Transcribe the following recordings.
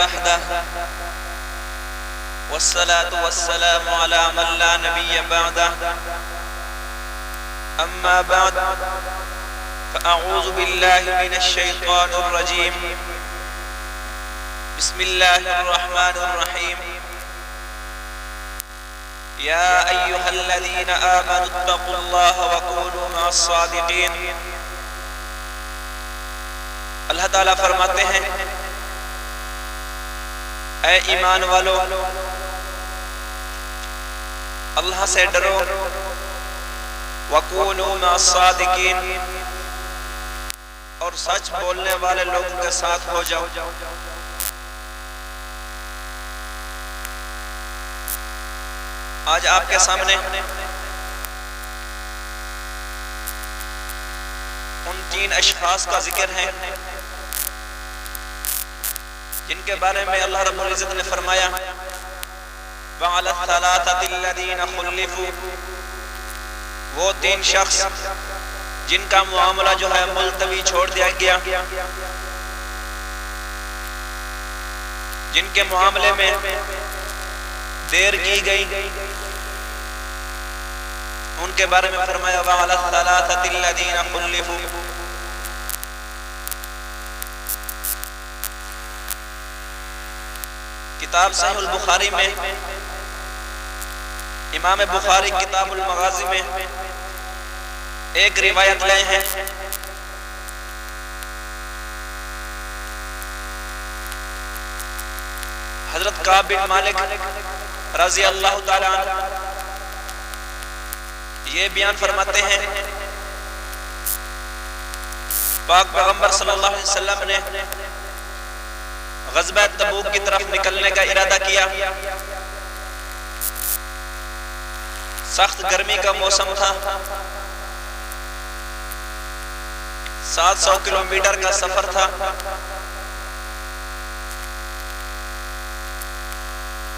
वहदह वस्सलातु वस्सलामु अला मन ला नबिय्य बअदह अम्मा बअद फ़अऊज़ु बिल्लाहि मिनश शैतानिर रजीम बिस्मिल्लाहिर रहमानिर रहीम या अय्युहल्लज़ीना आमनुत्तक़ुल्लाह व कूनू मअस-सादिक़ीन। अल्लाह ताला फरमाते हैं, ऐ ईमान वालो, अल्लाह से डरो, वकूनू मअस-सादिकीन, और सच बोलने वाले लोगों के साथ हो जाओ। आज आपके सामने उन 3 अशखास का जिक्र है जिनके बारे में अल्लाह रब्बुल इज़्ज़त ने फरमाया, वअला सलासतिल्लज़ीना खुल्लिफू, वो 3 शख्स जिनका मामला जो है मुलतवी छोड़ दिया गया, जिनके मामले में देर की गई, उनके बारे में फरमाया वअला सलासतिल्लज़ीना खुल्लिफू। किताब सहीहुल बुखारी में इमाम बुखारी किताबुल मगाज़ी में एक रिवायत लाए हैं, हजरत काब बिन मालिक रज़ी अल्लाह ताला अन्हु ये बयान फरमाते हैं, पाक पैगंबर सल्लल्लाहु अलैहि वसल्लम ने ग़ज़वा तबूक की तरफ निकलने का इरादा किया। सख्त गर्मी का मौसम था, 700 किलोमीटर का सफर था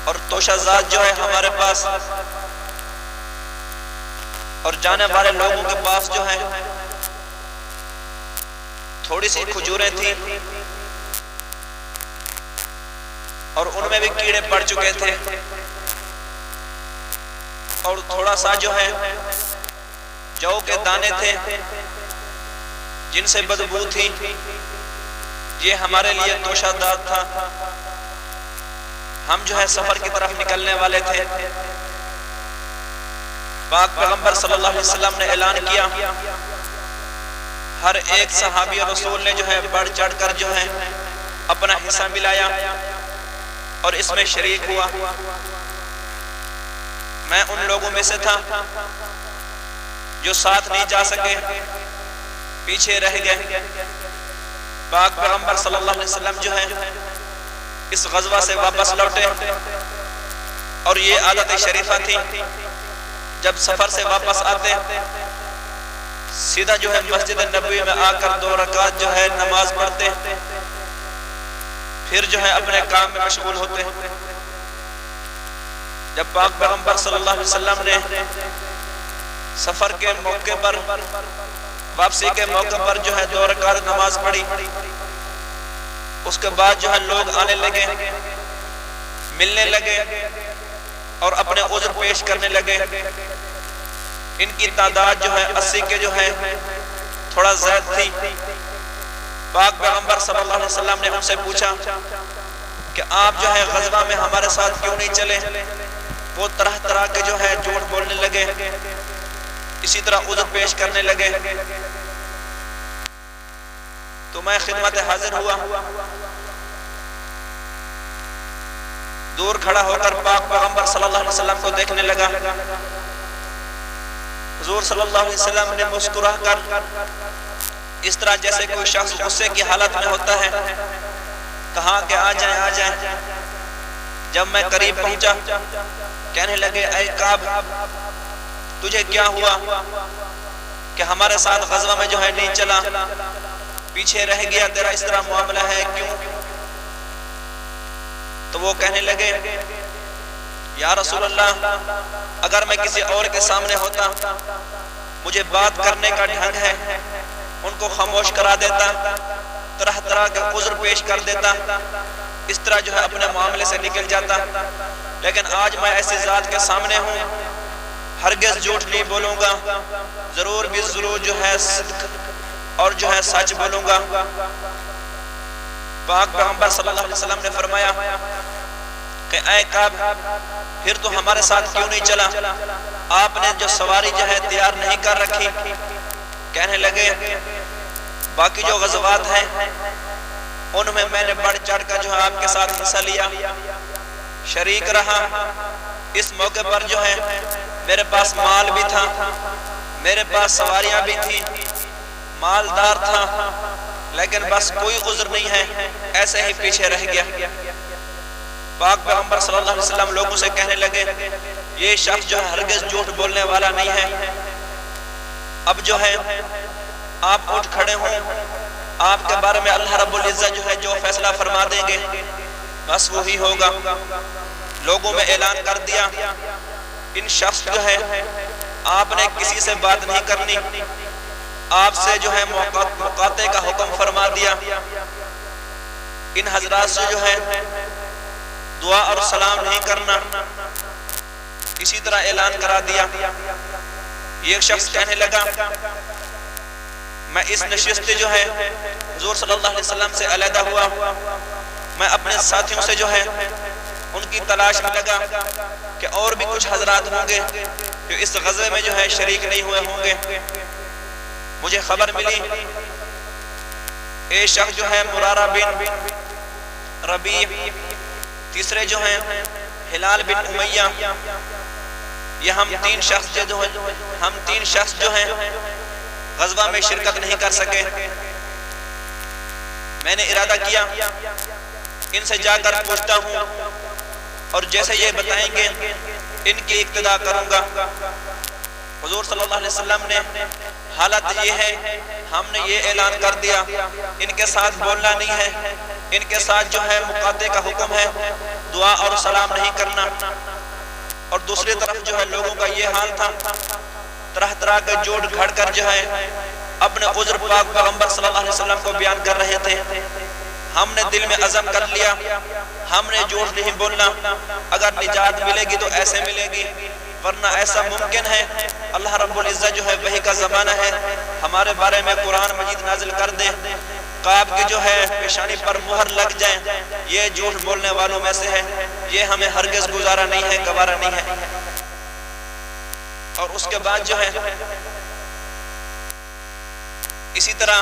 और तोशाज़ात जो है हमारे पास और जाने वाले लोगों के पास जो है थोड़ी सी खजूरें थी और उनमें भी कीड़े पड़ चुके थे और थोड़ा सा जो है जौ के दाने थे जिनसे बदबू थी। ये हमारे लिए तोशादात था। हम जो है सफर की तरफ निकलने वाले थे। पाक पैगंबर सल्लल्लाहु अलैहि वसल्लम ने ऐलान किया, हर एक सहाबी और रसूल ने जो है बढ़ चढ़ कर जो है अपना हिस्सा मिलाया और इसमें शरीक हुआ। मैं उन लोगों में से था जो साथ नहीं जा सके, पीछे रह गए। पाक पैगंबर सल्लल्लाहु अलैहि वसल्लम जो है इस ग़ज़वा से वापस लौटे और ये आदत शरीफा थी, जब सफर से वापस आते सीधा जो है मस्जिद नबवी में आकर 2 रकात जो है नमाज पढ़ते, फिर जो है अपने काम में मशगूल होते। जब पाक पैगंबर सल्लल्लाहु अलैहि वसल्लम ने सफर के मौके पर, वापसी के मौके पर जो है 2 रकात नमाज पढ़ी, उसके बाद जो है लोग आने लगे, मिलने लगे और अपने उज़्र पेश करने लगे। इनकी तादाद जो है 80 के जो है थोड़ा ज़्यादा थी। पाक पैगंबर सल्लल्लाहु अलैहि वसल्लम ने उनसे पूछा कि आप जो है ग़ज़वा में हमारे साथ क्यों नहीं चले। वो तरह तरह के जो है झूठ बोलने लगे, इसी तरह उज़्र पेश करने लगे। तो मैं खिदमत हाजिर हुआ, दूर खड़ा होकर पाक पैगंबर सल्लल्लाहु अलैहि वसल्लम को देखने लगा। हुज़ूर सल्लल्लाहु अलैहि वसल्लम ने मुस्कुरा कर इस तरह जैसे कोई शख्स गुस्से की हालत में होता है कहा कि आ जाए आ जाए। जब मैं करीब पहुंचा कहने लगे, ऐ काब तुझे क्या हुआ कि हमारे साथ ग़ज़वा में जो है नहीं चला, पीछे रह गया, तेरा इस तरह मामला है क्यों? तो वो कहने लगे, या रसूल अल्लाह, अगर मैं किसी और के सामने होता, मुझे बात करने का ढंग है, उनको खामोश करा देता, तरह तरह के उज़्र पेश कर देता, इस तरह जो है अपने मामले से निकल जाता। लेकिन आज मैं ऐसी जात के सामने हूँ, हरगिज़ झूठ नहीं बोलूँगा, ज़रूर भी ज़रूर जो है सिद्क और जो है सच बोलूँगा। पाक पैगंबर सल्लल्लाहु अलैहि वसल्लम ने फरमाया कि ऐ काब, फिर तो हमारे साथ क्यों नहीं चला? आपने जो सवारी जो है तैयार नहीं कर रखी। कहने लगे बाकी जो गज़वात हैं उनमें मैंने बढ़ चढ़ कर जो है आपके साथ हिस्सा लिया, शरीक रहा। इस मौके पर जो है मेरे पास माल भी था, मेरे पास सवारियां भी थी, मालदार था, लेकिन बस कोई उज़्र नहीं है, ऐसे ही पीछे रह गया। पाक पैगंबर सल्लल्लाहु अलैहि वसल्लम लोगों से कहने लगे ये शख्स जो है हरगिज़ झूठ बोलने वाला नहीं है। अब जो है आप उठ खड़े हों, आपके बारे में अल्लाह रब्बुल इज़्ज़त जो है जो फैसला फरमा देंगे बस वही होगा। लोगों में ऐलान कर दिया, इन शख्स जो है आपने किसी से बात नहीं करनी, आपसे जो है मुकाते का हुक्म फरमा दिया। इन हजरात से जो है दुआ और सलाम नहीं करना, इसी तरह ऐलान करा दिया। ये शख्स कहने लगा मैं इस नशिस्त जो है हुजूर सल्लल्लाहु अलैहि वसल्लम से अलहदा हुआ, मैं अपने साथियों से जो है उनकी तलाश में लगा कि और भी कुछ हजरात होंगे जो इस गज़वे में जो है शरीक नहीं हुए होंगे। मुझे खबर मिली एक शख्स जो है मुरारा बिन रबी, तीसरे जो हैं हिलाल बिन उमैया, ये हम तीन शख्स जो हैं गज़वा में शिरकत नहीं कर सके। मैंने इरादा किया इनसे जाकर पूछता हूँ और जैसे ये बताएंगे इनकी इक्तिदा करूँगा। हुजूर सल्लल्लाहु अलैहि वसल्लम ने हालत ये है, हमने ये ऐलान कर दिया इनके साथ बोलना नहीं है, इनके साथ जो है मुकाते का हुक्म है, दुआ और सलाम नहीं करना। और दूसरी तरफ जो है लोगों का ये हाल था, तरह तरह के जोड़ घड़ कर जो है अपने उज़्र पाक पैगंबर सल्लल्लाहु अलैहि वसल्लम को बयान कर रहे थे। हमने दिल में अज़म कर लिया हमने झूठ नहीं बोलना, अगर निजात मिलेगी तो ऐसे मिलेगी, वरना ऐसा मुमकिन है अल्लाह रब्बुल इज़्ज़त जो है वही का ज़माना है, हमारे बारे में कुरान मजीद नाजिल कर दे, काब की जो है पेशानी पर मुहर लग जाए, ये झूठ बोलने वालों में से है, ये हमें हरगिज़ गुजारा नहीं है, गवारा नहीं है। और उसके बाद जो है इसी तरह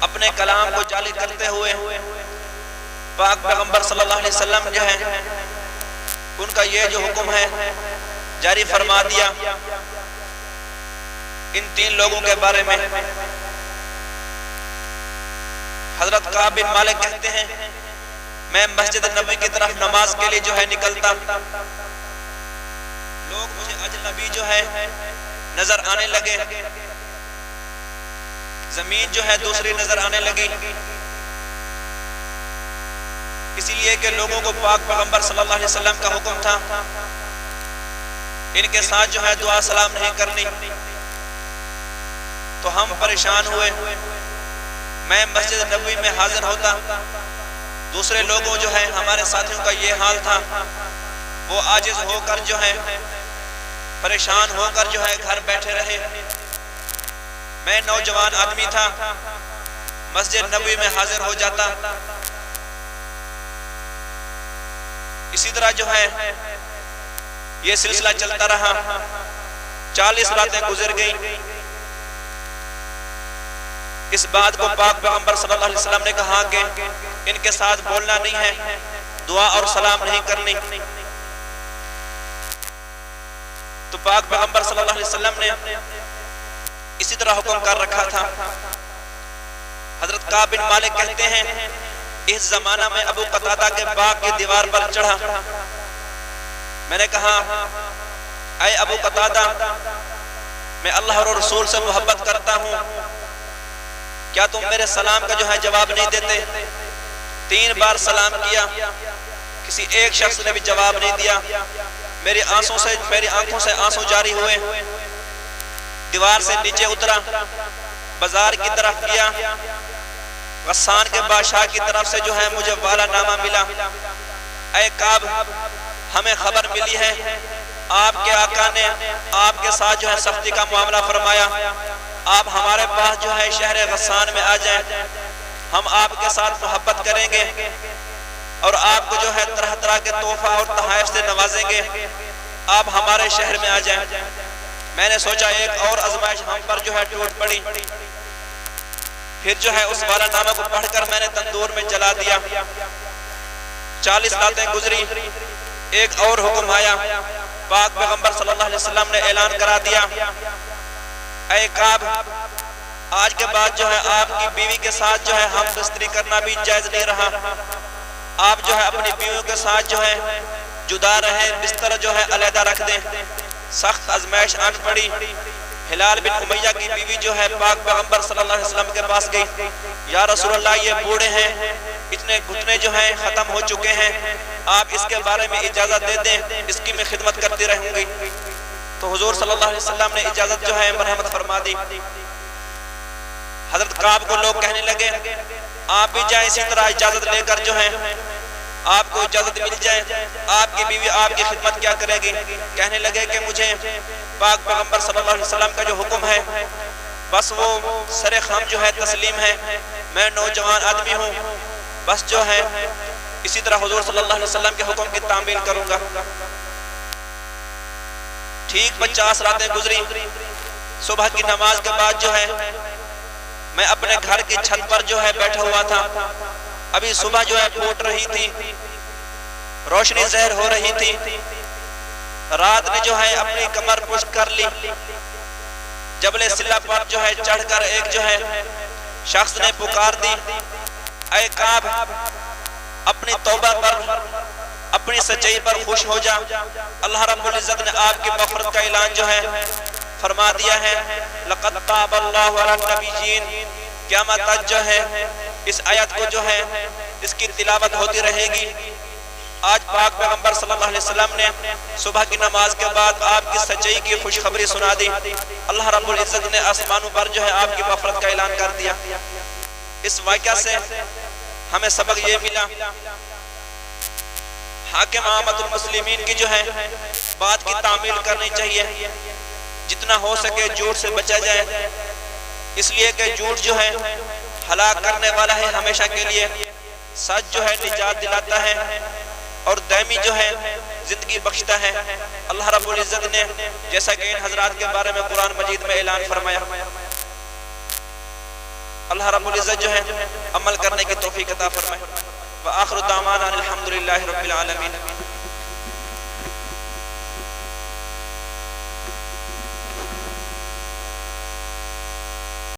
अपने कलाम को जाली करते हुए पाक पैगंबर सल्लल्लाहु अलैहि वसल्लम जो है उनका ये जो हुक्म है जारी फरमा दिया इन तीन लोगों के बारे में। हजरत काब बिन मालिक कहते हैं मैं मस्जिद नबी की तरफ नमाज के लिए जो है निकलता, लोग मुझे अजनबी जो है नजर आने लगे, जमीन जो है दूसरी नजर आने लगी, इसीलिए कि लोगों को पाक पैगंबर सल्लल्लाहु अलैहि वसल्लम का हुक्म था इनके साथ जो है दुआ सलाम नहीं करनी। तो हम परेशान हुए, मैं मस्जिद नबवी में हाजिर होता, दूसरे लोगों जो है हमारे साथियों का ये हाल था, वो आजिज होकर जो है परेशान होकर जो है घर बैठे रहे। मैं नौजवान आदमी था, मस्जिद नबवी में हाजिर हो जाता। इसी तरह जो है ये सिलसिला चलता रहा, 40 रातें गुजर गई। इस बात को पाक पैगंबर सल्लल्लाहु अलैहि वसल्लम ने कहा कि इनके साथ बोलना नहीं है, दुआ और सलाम नहीं करनी। तो पाक पैगंबर सल्लल्लाहु अलैहि वसल्लम ने इसी तरह हुक्म कर रखा था। हजरत काब बिन मालिक कहते हैं इस जमाना में अबू कतादा के बाग की दीवार पर चढ़ा, मैंने कहा ऐ अबू कतादा, मैं अल्लाह और रसूल से मोहब्बत करता हूँ, क्या तुम मेरे सलाम का जो है जवाब नहीं देते? 3 बार सलाम किया, किसी एक शख्स ने भी जवाब नहीं दिया। मेरी आंखों से आंसू जारी हुए, दीवार से नीचे उतरा, बाजार की तरफ गया, गस्सान के बादशाह की तरफ से जो है मुझे वाला नामा मिला, ऐ काब हमें खबर मिली है आपके आका ने आपके साथ जो है सख्ती का मामला फरमाया, आप हमारे पास जो है शहर गस्सान में आ जाएं, हम आपके साथ मोहब्बत करेंगे और आपको जो है तरह तरह के तोहफा और तहाइफ से नवाजेंगे, आप हमारे शहर में आ जाएं। मैंने सोचा एक और आजमाइश हम पर जो है टूट पड़ी, फिर जो है उस वाला नामा को पढ़कर मैंने तंदूर में जला दिया। 40 रातें गुजरी, एक और हुक्म आया, पाक पैगंबर सल्लल्लाहु अलैहि वसल्लम ने ऐलान करा दिया, ऐ काब आज के बाद जो है आपकी बीवी के साथ जो है हम बिस्तरी करना भी जायज नहीं रहा, आप जो है अपनी बीवियों के साथ जो है जुदा रहे, बिस्तर जो है अलहदा रख दें। सख्त आजमाइश आन पड़ी। हिलाल बिन उमैया की बीवी जो है पाक पैगंबर सल्लल्लाहु अलैहि वसल्लम के पास गई, या रसूलल्लाह ये बूढ़े हैं, इतने घुटने जो हैं खत्म हो चुके हैं, आप इसके बारे में इजाजत दे दें, इसकी मैं खिदमत करती रहूंगी। तो हुजूर सल्लल्लाहु अलैहि वसल्लम ने इजाजत जो है मरहमत फरमा दी। हजरत काब को लोग कहने लगे आप भी जाएं, इसी तरह इजाजत लेकर जो है आपको इजाजत मिल जाए, आपकी बीवी आपकी खिदमत क्या करेगी। कहने लगे कि मुझे पाक पैगंबर सल्लल्लाहु अलैहि वसल्लम का जो हुक्म है बस वो सरे खाम जो है तस्लीम है, मैं नौजवान आदमी हूँ, बस जो है इसी तरह हुजूर सल्लल्लाहु अलैहि वसल्लम के हुक्म की तामील करूंगा। ठीक 50 रातें गुजरी। सुबह की नमाज के बाद जो है मैं अपने घर की छत पर जो है बैठा हुआ था, अभी सुबह जो है फूट रही थी, रोशनी ज़हर हो रही थी, रात ने जो है अपनी कमर पुष्ट कर ली। जबले सिला पर जो है चढ़कर एक जो है शख्स ने पुकार दी, ऐ काब अपनी तौबा पर, अपनी सच्चाई पर खुश हो जा, अल्लाह रब्बुल इज्जत ने आपकी मग़फ़िरत का ऐलान जो है फरमा दिया है। लक़द ताबल्लाहु अला नबिय्यीन, क़यामत तक जो है इस आयत को जो है इसकी तिलावत होती रहेगी। आज पाक पैगंबर सल्लल्लाहु अलैहि वसल्लम ने सुबह की नमाज के बाद आपकी सच्चाई की खुशखबरी सुना दी। अल्लाह रब्बुल इज्जत ने आसमानों पर जो है आपकी मग़फ़िरत का ऐलान कर दिया। इस वाक़या से हमें सबक ये मिला, हाकिम आमतुल मुस्लिमीन की जो है बात की तामील करनी चाहिए, जितना हो सके झूठ से बचा जाए, इसलिए कि झूठ जो है हलाक करने वाला है हमेशा के लिए, सच जो है निजात दिलाता है और दायमी जो है जिंदगी बख्शता है। अल्लाह रब्बुल इज्जत ने जैसा कि इन हजरात के बारे में कुरान मजीद में ऐलान फरमाया, अल्लाह रब्बुल इज्जत जो है अमल करने की तौफीक अता फरमाए। व आखिरु दावाना अल्हम्दुलिल्लाहि रब्बिल आलमीन।